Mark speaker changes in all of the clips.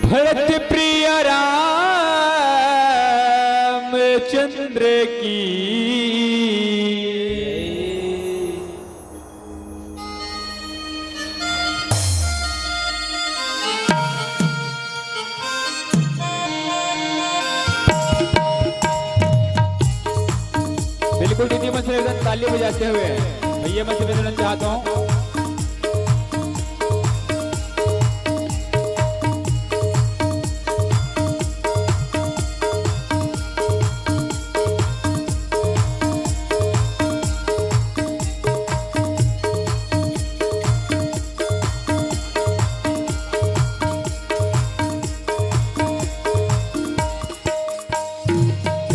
Speaker 1: भरत प्रिय रामचंद्र की बिल्कुल दीदी मुझसे एकदम ताली बजाते हुए भैया मैं निवेदन चाहता हूँ।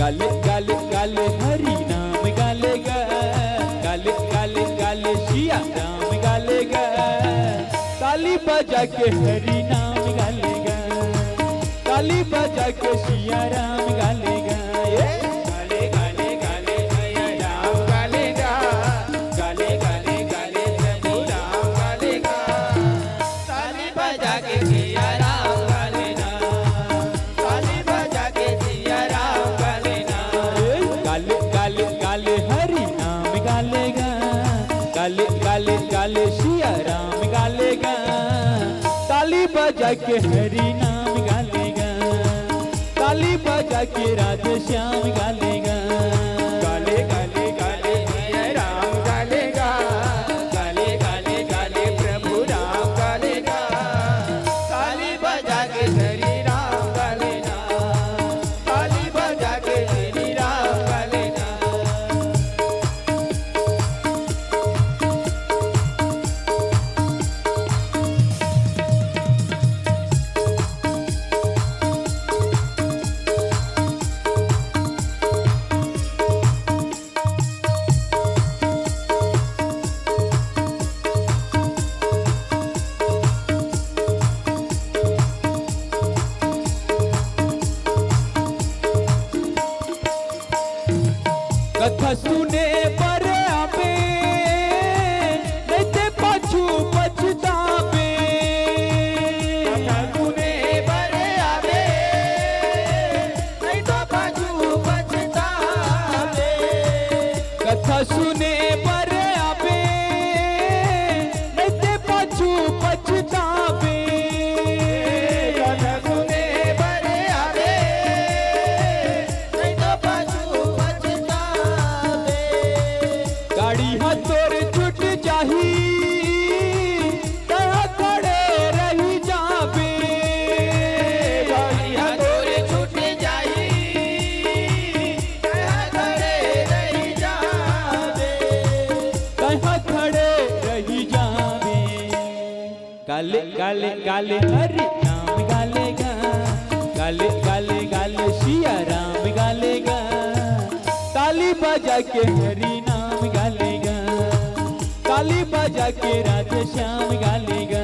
Speaker 1: गाले गाले गाले हरि नाम गालेगा, गाले गाले गाले सिया राम गालेगा, ताली बजा के हरि नाम गालेगा, ताली बजा के सिया राम गालेगा। गाले गाले गाले सिया राम गालेगा, गाले गाले गाले प्रभु राम गालेगा, ताली बजा के सिया राम गालेगा, ताली बजा के सिया राम गालेगा। गाले गाले गाले हरि नाम गालेगा, गाले गाले गाले सिया राम गालेगा, ताली बजा के हरि नाम गालेगा, ताली बजा के राधे श्याम गालेगा। गाले गाले गाले सिया राम गालेगा, गाले गाले गाले प्रभु राम गालेगा, ताली बजा के हरि राम गालेगा, ताली बजा के हरि राम गालेगा। कथा सुने पर आवे नहीं ते पाछू पछतावे, कथा सुने पर आवे नहीं तो पाछू पछतावे, कथा सुने पर आवे नहीं ते पाछू पछतावे, कथा सुने पर आवे नहीं तो पाछू पछतावे। गाड़ी हथोर छूट जाही तहाँ खड़े रही जाबे, गाड़ी हथोर छूट जाही तहाँ खड़े रही जाबे, तहाँ खड़े रही जाबे। गाले गाले गाले हरि नाम गालेगा, गाले गाले गाले सिया राम गालेगा, ताली बजा के हरि नाम गालेगा, ताली बजा के राधे श्याम गालेगा।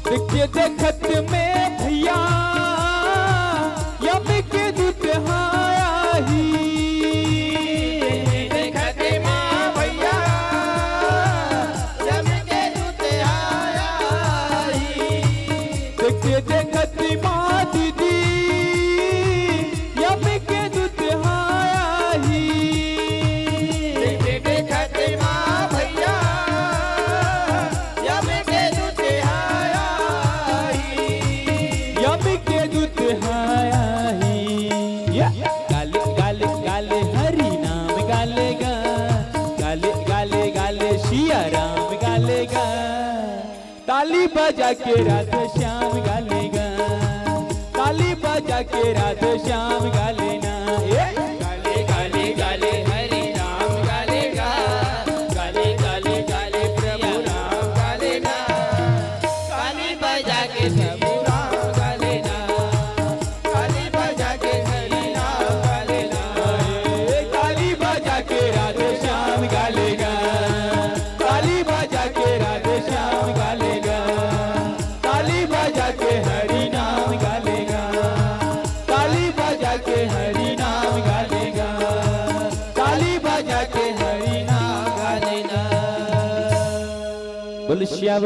Speaker 1: देखते देखत में भैया यम के दूत आही, देखत माँ भैया यम के दूत आही, देखते देखत माँ दीदी यम के दूत आही, देखते देखत माँ भैया यम के दूत यम के दूत आही। गाले गाले गाले हरि नाम गालेगा, गाले गाले गाले सिया राम गालेगा, ताली बजा के राधे श्याम गालेगा, ताली बजा के राधे श्याम गालेना। गाले गाले गाले हरि नाम गालेगा, गाले गाले गाले प्रभु राम गालेगा, ताली बजा के प्रभु राम गालेगा। के राधे श्याम गालेगा, ताली बजा के राधे श्याम गालेगा, ताली बजा के हरि नाम गालेगा, ताली बजा के हरि नाम गालेगा, ताली बजा के हरि नाम गालेगा। बोल श्याम।